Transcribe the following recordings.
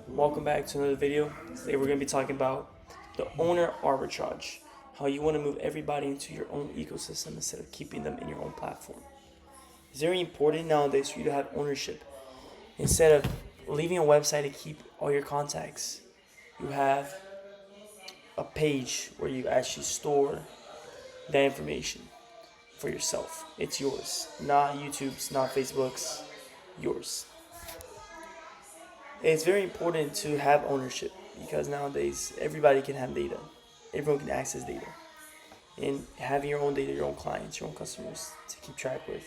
Welcome back to another video. Today we're going to be talking about the owner arbitrage, how you want to move everybody into your own ecosystem instead of keeping them in your own platform. It's very important nowadays for you to have ownership. Instead of leaving a website to keep all your contacts, you have a page where you actually store that information for yourself. It's yours, not YouTube's, not Facebook's, yours. It's very important to have ownership because nowadays everybody can have data. Everyone can access data. And having your own data, your own clients, your own customers to keep track with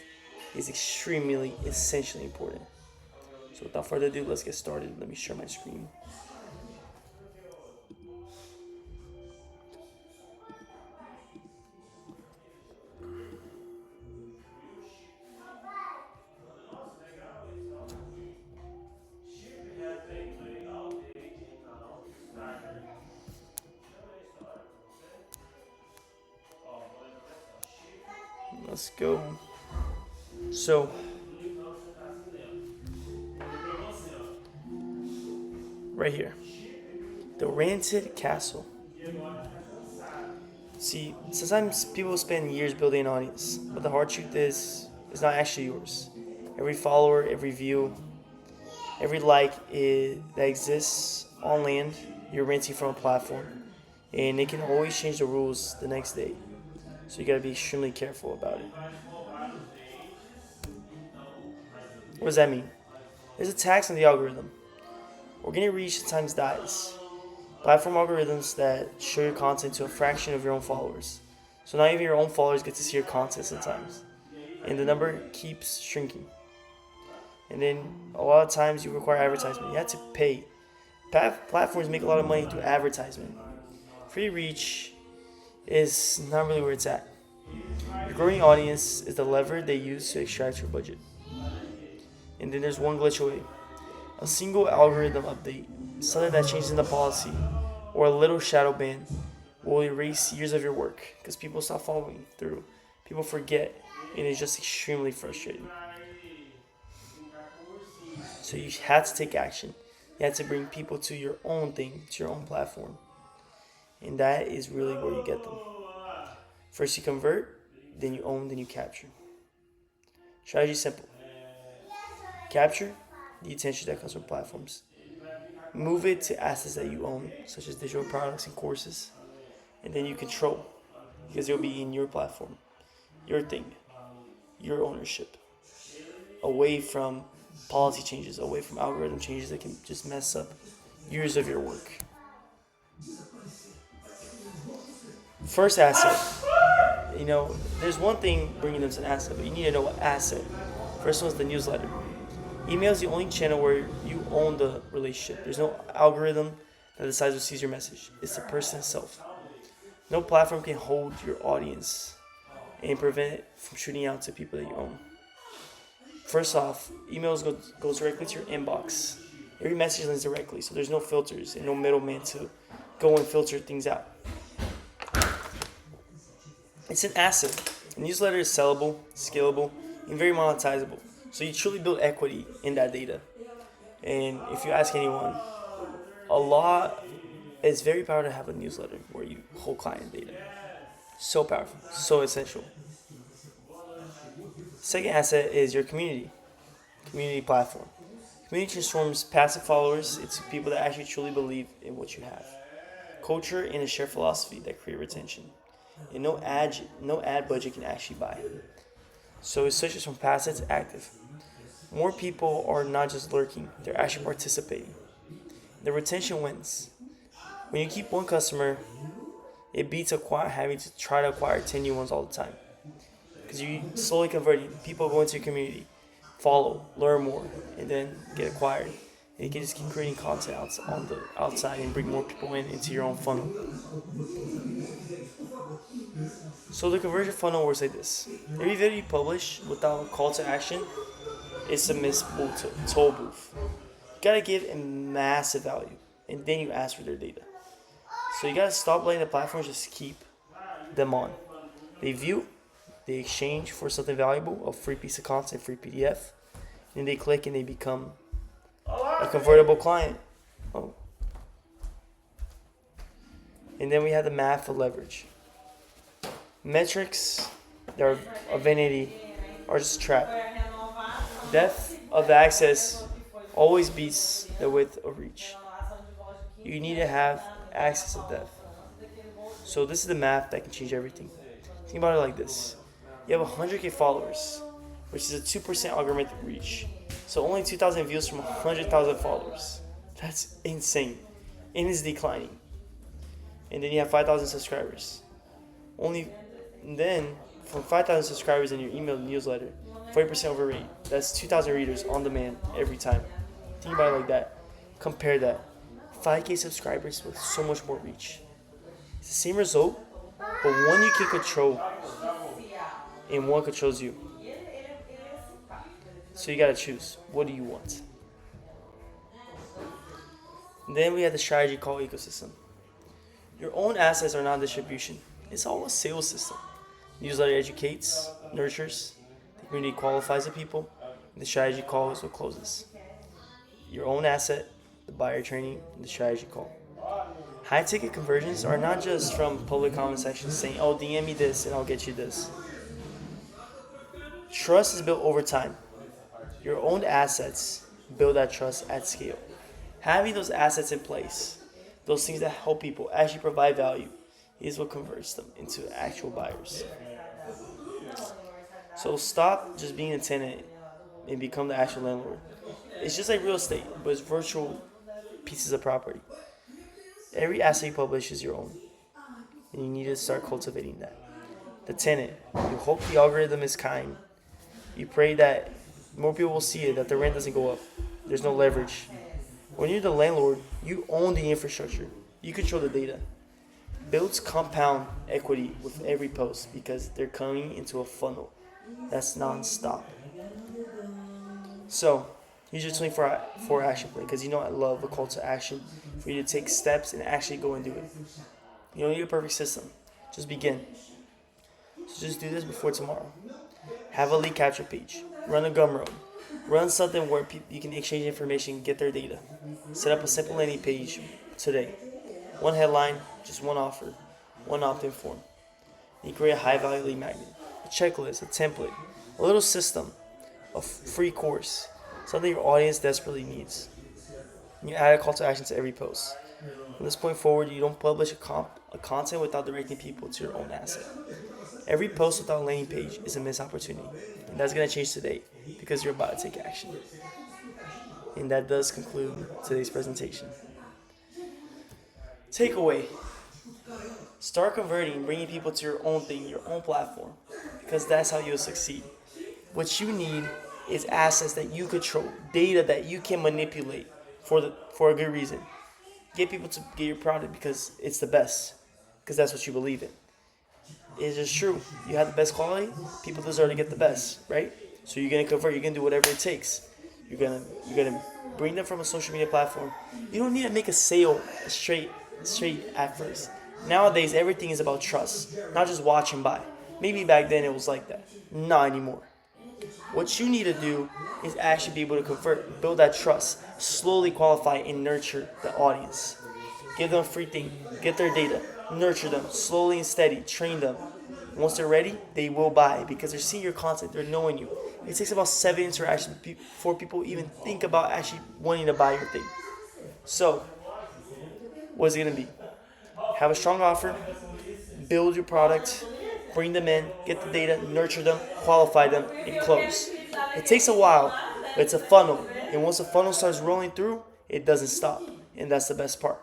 is extremely, essentially important. So without further ado, let's get started. Let me share my screen. Let's go. So, right here, the rented castle. See, sometimes people spend years building an audience, but the hard truth is, it's not actually yours. Every follower, every view, every that exists on land, you're renting from a platform, and it can always change the rules the next day. So you gotta be extremely careful about it. What does that mean? There's a tax on the algorithm. Organic reach sometimes dies. Platform algorithms that show your content to a fraction of your own followers. So not even your own followers get to see your content sometimes. And the number keeps shrinking. And then a lot of times you require advertisement. You have to pay. Platforms make a lot of money through advertisement. Free reach is not really where it's at. Your growing audience is the lever they use to extract your budget. And then there's one glitch away. A single algorithm update, something that changes in the policy, or a little shadow ban will erase years of your work because people stop following through. People forget, and it's just extremely frustrating. So you had to take action. You had to bring people to your own thing, to your own platform. And that is really where you get them. First you convert, then you own, then you capture. Strategy is simple. Capture the attention that comes from platforms. Move it to assets that you own, such as digital products and courses. And then you control, because they'll be in your platform, your thing, your ownership. Away from policy changes, away from algorithm changes that can just mess up years of your work. First asset. There's one thing bringing them to an asset, but you need to know what asset. First one is the newsletter. Email is the only channel where you own the relationship. There's no algorithm that decides who sees your message. It's the person itself. No platform can hold your audience and prevent it from shooting out to people that you own. First off, emails goes directly to your inbox. Every message lands directly, so there's no filters and no middleman to go and filter things out. It's an asset. A newsletter is sellable, scalable, and very monetizable. So you truly build equity in that data. And if you ask anyone, it's very powerful to have a newsletter where you hold client data. So powerful, so essential. Second asset is your community platform. Community transforms passive followers into people that actually truly believe in what you have. Culture and a shared philosophy that create retention. And no ad budget can actually buy. So it switches from passive to active. More people are not just lurking, they're actually participating. The retention wins. When you keep one customer, it beats having to try to acquire 10 new ones all the time. Because you slowly converting, people go into your community, follow, learn more, and then get acquired. And you can just keep creating content on the outside and bring more people into your own funnel. So the conversion funnel works like this. Every video you publish without a call to action is a missed toll booth. You gotta give a massive value, and then you ask for their data. So you gotta stop letting the platforms just keep them on. They view, they exchange for something valuable, a free piece of content, free PDF, and they click and they become a convertible client. Oh. And then we have the math of leverage. Metrics that are a vanity are just a trap. Depth of access always beats the width of reach. You need to have access of depth. So this is the math that can change everything. Think about it like this. You have 100K followers, which is a 2% algorithmic reach. So only 2,000 views from 100,000 followers. That's insane. And it's declining. And then you have 5,000 subscribers. Then from 5,000 subscribers in your email newsletter, 40% over rate. That's 2,000 readers on demand every time. Think about it like that. Compare that. 5K subscribers with so much more reach. It's the same result, but one you can control and one controls you. So you gotta choose. What do you want? Then we have the strategy called ecosystem. Your own assets are not distribution. It's all a sales system. Newsletter educates, nurtures, the community qualifies the people, and the strategy call is what closes. Your own asset, the buyer training, and the strategy call. High ticket conversions are not just from public comment sections saying, oh, DM me this and I'll get you this. Trust is built over time. Your own assets build that trust at scale. Having those assets in place, those things that help people actually provide value, is what converts them into actual buyers. So stop just being a tenant and become the actual landlord. It's just like real estate, but it's virtual pieces of property. Every asset you publish is your own, and you need to start cultivating that. The tenant, you hope the algorithm is kind. You pray that more people will see it, that the rent doesn't go up. There's no leverage. When you're the landlord, you own the infrastructure. You control the data. Builds compound equity with every post because they're coming into a funnel that's non-stop. So, use your 24-hour action plan because you know I love a call to action for you to take steps and actually go and do it. You don't need a perfect system. Just begin. So just do this before tomorrow. Have a lead capture page. Run a Gumroad. Run something where you can exchange information, get their data. Set up a simple landing page today. One headline, just one offer, one opt-in form. You create a high-value lead magnet, a checklist, a template, a little system, a free course, something your audience desperately needs. You add a call to action to every post. From this point forward, you don't publish a content without directing people to your own asset. Every post without a landing page is a missed opportunity, and that's going to change today because you're about to take action. And that does conclude today's presentation. Takeaway. Start converting, bringing people to your own thing, your own platform, because that's how you'll succeed. What you need is assets that you control, data that you can manipulate for a good reason. Get people to get your product because it's the best, because that's what you believe in. It's just true. You have the best quality, people deserve to get the best, right? So you're gonna convert, you're gonna do whatever it takes. You're gonna bring them from a social media platform. You don't need to make a sale straight at first. Nowadays, everything is about trust, not just watch and buy. Maybe back then it was like that. Not anymore. What you need to do is actually be able to convert, build that trust, slowly qualify and nurture the audience. Give them a free thing, get their data, nurture them slowly and steady, train them. Once they're ready, they will buy because they're seeing your content, they're knowing you. It takes about 7 interactions before people even think about actually wanting to buy your thing. So, what is it going to be? Have a strong offer, build your product, bring them in, get the data, nurture them, qualify them, and close. It takes a while, but it's a funnel. And once the funnel starts rolling through, it doesn't stop. And that's the best part.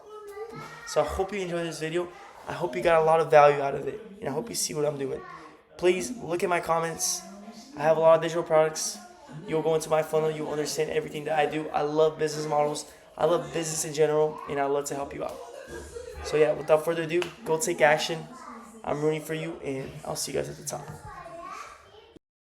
So I hope you enjoyed this video. I hope you got a lot of value out of it. And I hope you see what I'm doing. Please look at my comments. I have a lot of digital products. You'll go into my funnel. You'll understand everything that I do. I love business models. I love business in general. And I love to help you out. So yeah, without further ado, go take action. I'm rooting for you. And I'll see you guys at the top.